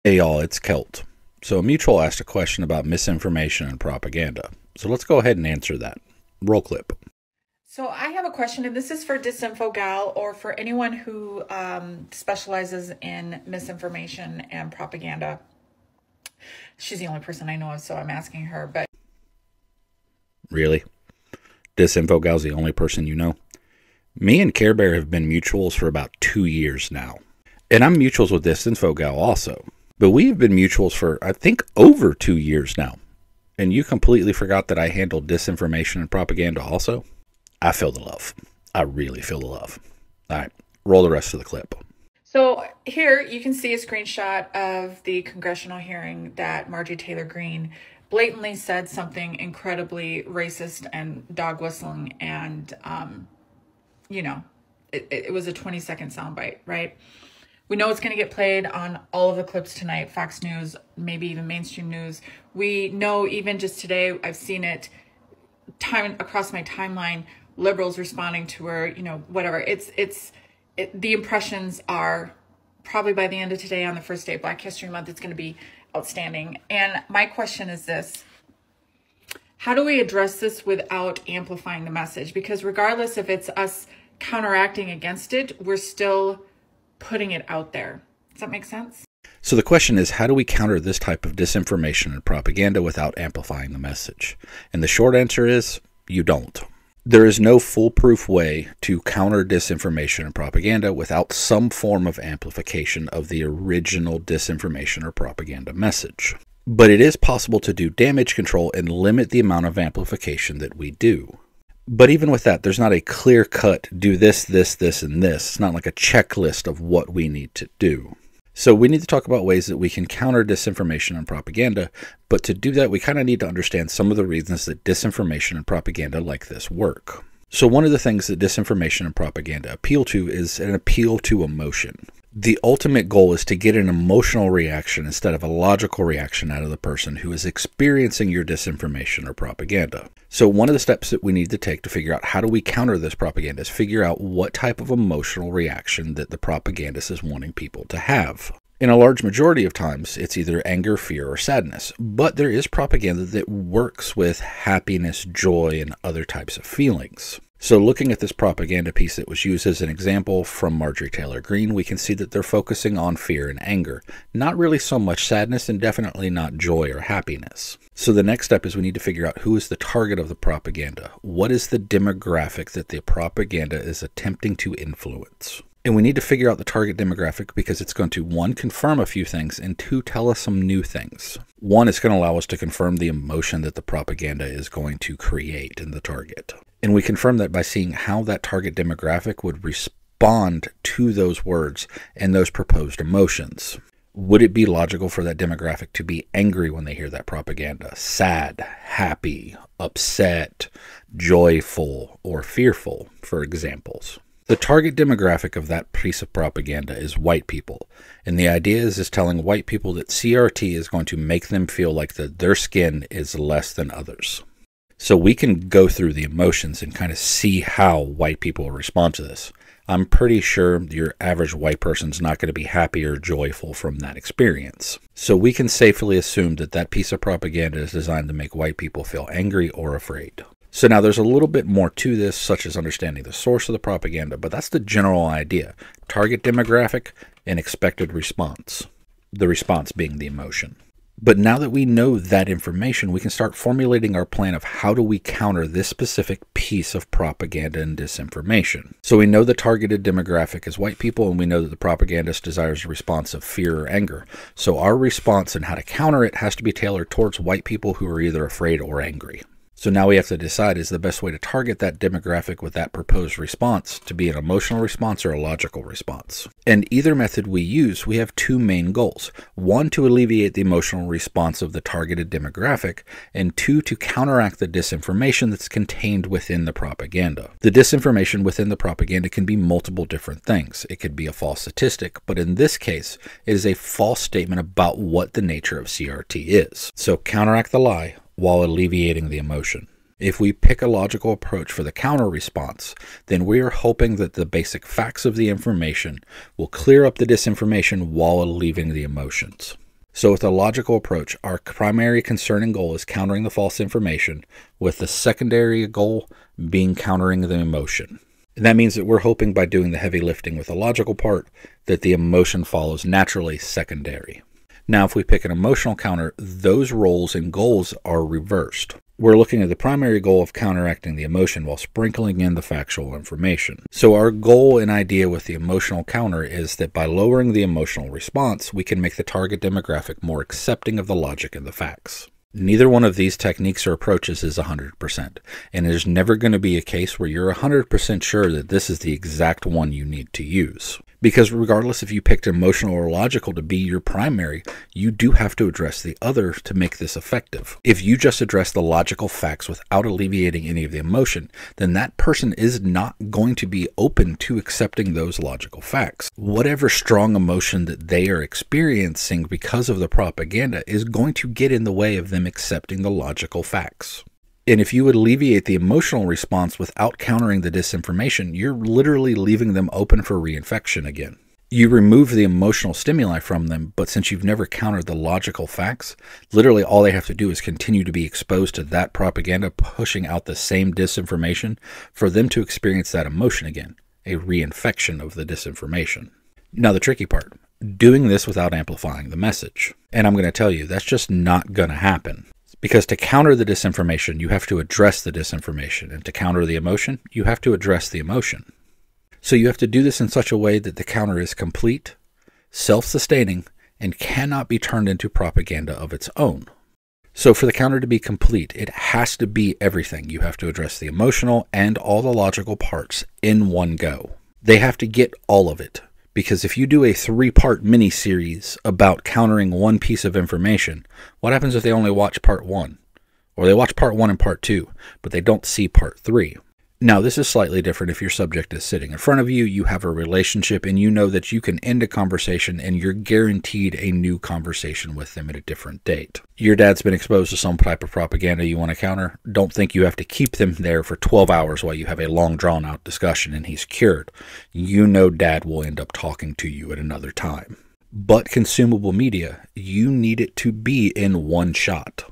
Hey y'all, it's Celt. So a mutual asked a question about misinformation and propaganda. So let's go ahead and answer that. Roll clip. So I have a question, and this is for Disinfo Gal or for anyone who specializes in misinformation and propaganda. She's the only person I know of, so I'm asking her. But Really? Disinfo Gal's the only person you know? Me and Kerr.Bear have been mutuals for about 2 years now. And I'm mutuals with Disinfo Gal also. But we have been mutuals for, I think, over 2 years now. And you completely forgot that I handle disinformation and propaganda also? I feel the love. I really feel the love. All right, roll the rest of the clip. So here you can see a screenshot of the congressional hearing that Marjorie Taylor Greene blatantly said something incredibly racist and dog whistling, and it was a 20-second soundbite, right? We know it's going to get played on all of the clips tonight, Fox News, maybe even mainstream news. We know even just today, I've seen it across my timeline, liberals responding to her, whatever. The impressions are probably by the end of today, on the first day of Black History Month, it's going to be outstanding. And my question is this: how do we address this without amplifying the message? Because regardless if it's us counteracting against it, we're still putting it out there. Does that make sense? So the question is, how do we counter this type of disinformation and propaganda without amplifying the message? And the short answer is, you don't. There is no foolproof way to counter disinformation and propaganda without some form of amplification of the original disinformation or propaganda message. But it is possible to do damage control and limit the amount of amplification that we do. But even with that, there's not a clear cut, do this, this, this, and this. It's not like a checklist of what we need to do. So we need to talk about ways that we can counter disinformation and propaganda, but to do that, we kind of need to understand some of the reasons that disinformation and propaganda like this work. So one of the things that disinformation and propaganda appeal to is an appeal to emotion. The ultimate goal is to get an emotional reaction instead of a logical reaction out of the person who is experiencing your disinformation or propaganda. So one of the steps that we need to take to figure out how do we counter this propaganda is figure out what type of emotional reaction that the propagandist is wanting people to have. In a large majority of times, it's either anger, fear, or sadness, but there is propaganda that works with happiness, joy, and other types of feelings. So looking at this propaganda piece that was used as an example from Marjorie Taylor Greene, we can see that they're focusing on fear and anger, not really so much sadness and definitely not joy or happiness. So the next step is we need to figure out who is the target of the propaganda. What is the demographic that the propaganda is attempting to influence? And we need to figure out the target demographic because it's going to, one, confirm a few things, and two, tell us some new things. One, it's going to allow us to confirm the emotion that the propaganda is going to create in the target. And we confirm that by seeing how that target demographic would respond to those words and those proposed emotions. Would it be logical for that demographic to be angry when they hear that propaganda? Sad, happy, upset, joyful, or fearful, for examples? The target demographic of that piece of propaganda is white people, and the idea is telling white people that CRT is going to make them feel like their skin is less than others. So we can go through the emotions and kind of see how white people respond to this. I'm pretty sure your average white person's not going to be happy or joyful from that experience. So we can safely assume that that piece of propaganda is designed to make white people feel angry or afraid. So now there's a little bit more to this, such as understanding the source of the propaganda, but that's the general idea. Target demographic and expected response. The response being the emotion. But now that we know that information, we can start formulating our plan of how do we counter this specific piece of propaganda and disinformation. So we know the targeted demographic is white people, and we know that the propagandist desires a response of fear or anger. So our response and how to counter it has to be tailored towards white people who are either afraid or angry. So now we have to decide, is the best way to target that demographic with that proposed response to be an emotional response or a logical response? And either method we use, we have two main goals. One, to alleviate the emotional response of the targeted demographic, and two, to counteract the disinformation that's contained within the propaganda. The disinformation within the propaganda can be multiple different things. It could be a false statistic, but in this case, it is a false statement about what the nature of CRT is. So counteract the lie while alleviating the emotion. If we pick a logical approach for the counter response, then we are hoping that the basic facts of the information will clear up the disinformation while alleviating the emotions. So with a logical approach, our primary concern and goal is countering the false information, with the secondary goal being countering the emotion. And that means that we're hoping by doing the heavy lifting with the logical part that the emotion follows naturally secondary. Now, if we pick an emotional counter, those roles and goals are reversed. We're looking at the primary goal of counteracting the emotion while sprinkling in the factual information. So our goal and idea with the emotional counter is that by lowering the emotional response, we can make the target demographic more accepting of the logic and the facts. Neither one of these techniques or approaches is 100%, and there's never going to be a case where you're 100% sure that this is the exact one you need to use. Because regardless if you picked emotional or logical to be your primary, you do have to address the other to make this effective. If you just address the logical facts without alleviating any of the emotion, then that person is not going to be open to accepting those logical facts. Whatever strong emotion that they are experiencing because of the propaganda is going to get in the way of them accepting the logical facts. And if you alleviate the emotional response without countering the disinformation, you're literally leaving them open for reinfection again. You remove the emotional stimuli from them, but since you've never countered the logical facts, literally all they have to do is continue to be exposed to that propaganda pushing out the same disinformation for them to experience that emotion again, a reinfection of the disinformation. Now the tricky part, doing this without amplifying the message. And I'm going to tell you, that's just not going to happen. Because to counter the disinformation, you have to address the disinformation. And to counter the emotion, you have to address the emotion. So you have to do this in such a way that the counter is complete, self-sustaining, and cannot be turned into propaganda of its own. So for the counter to be complete, it has to be everything. You have to address the emotional and all the logical parts in one go. They have to get all of it. Because if you do a 3-part mini-series about countering one piece of information, what happens if they only watch part 1? Or they watch part 1 and part 2, but they don't see part 3? Now, this is slightly different if your subject is sitting in front of you, you have a relationship, and you know that you can end a conversation and you're guaranteed a new conversation with them at a different date. Your dad's been exposed to some type of propaganda you want to counter. Don't think you have to keep them there for 12 hours while you have a long drawn-out discussion and he's cured. You know dad will end up talking to you at another time. But consumable media, you need it to be in one shot.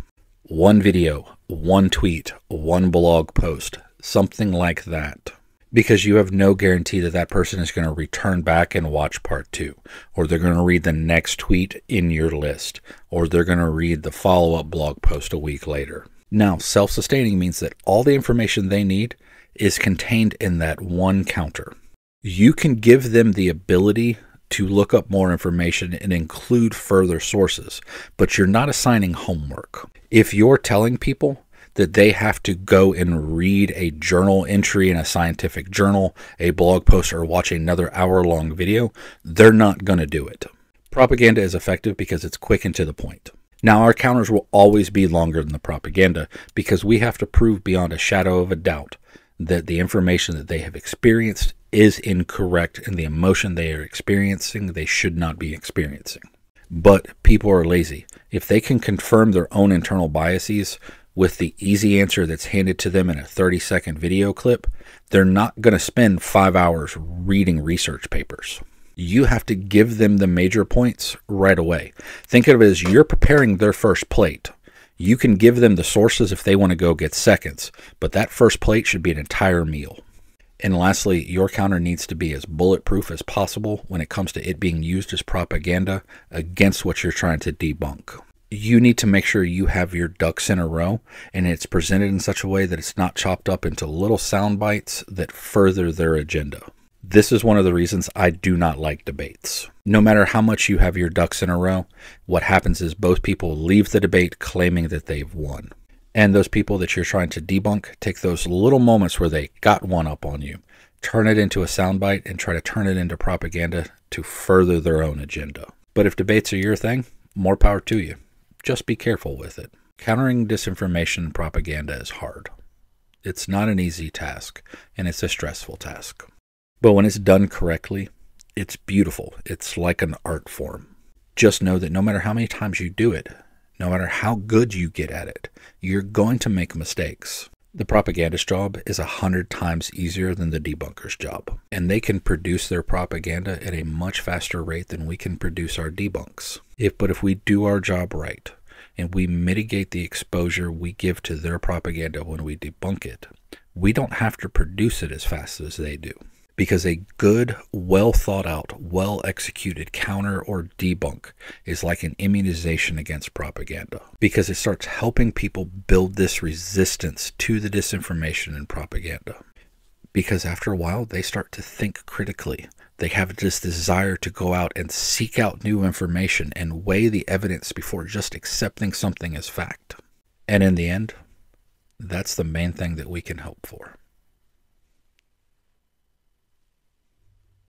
One video, one tweet, one blog post. Something like that. Because you have no guarantee that that person is going to return back and watch part 2. Or they're going to read the next tweet in your list. Or they're going to read the follow-up blog post a week later. Now, self-sustaining means that all the information they need is contained in that one counter. You can give them the ability to look up more information and include further sources, but you're not assigning homework. If you're telling people that they have to go and read a journal entry in a scientific journal, a blog post, or watch another hour-long video, they're not going to do it. Propaganda is effective because it's quick and to the point. Now, our counters will always be longer than the propaganda because we have to prove beyond a shadow of a doubt that the information that they have experienced is incorrect and the emotion they are experiencing they should not be experiencing. But people are lazy. If they can confirm their own internal biases with the easy answer that's handed to them in a 30-second video clip, they're not going to spend 5 hours reading research papers. You have to give them the major points right away. Think of it as you're preparing their first plate. You can give them the sources if they want to go get seconds, but that first plate should be an entire meal. And lastly, your counter needs to be as bulletproof as possible when it comes to it being used as propaganda against what you're trying to debunk. You need to make sure you have your ducks in a row and it's presented in such a way that it's not chopped up into little sound bites that further their agenda. This is one of the reasons I do not like debates. No matter how much you have your ducks in a row, what happens is both people leave the debate claiming that they've won. And those people that you're trying to debunk take those little moments where they got one up on you, turn it into a soundbite, and try to turn it into propaganda to further their own agenda. But if debates are your thing, more power to you. Just be careful with it. Countering disinformation and propaganda is hard. It's not an easy task, and it's a stressful task. But when it's done correctly, it's beautiful. It's like an art form. Just know that no matter how many times you do it, no matter how good you get at it, you're going to make mistakes. The propagandist job is 100 times easier than the debunker's job, and they can produce their propaganda at a much faster rate than we can produce our debunks. But if we do our job right, and we mitigate the exposure we give to their propaganda when we debunk it, we don't have to produce it as fast as they do. Because a good, well thought out, well executed counter or debunk is like an immunization against propaganda. Because it starts helping people build this resistance to the disinformation and propaganda. Because after a while, they start to think critically. They have this desire to go out and seek out new information and weigh the evidence before just accepting something as fact. And in the end, that's the main thing that we can help for.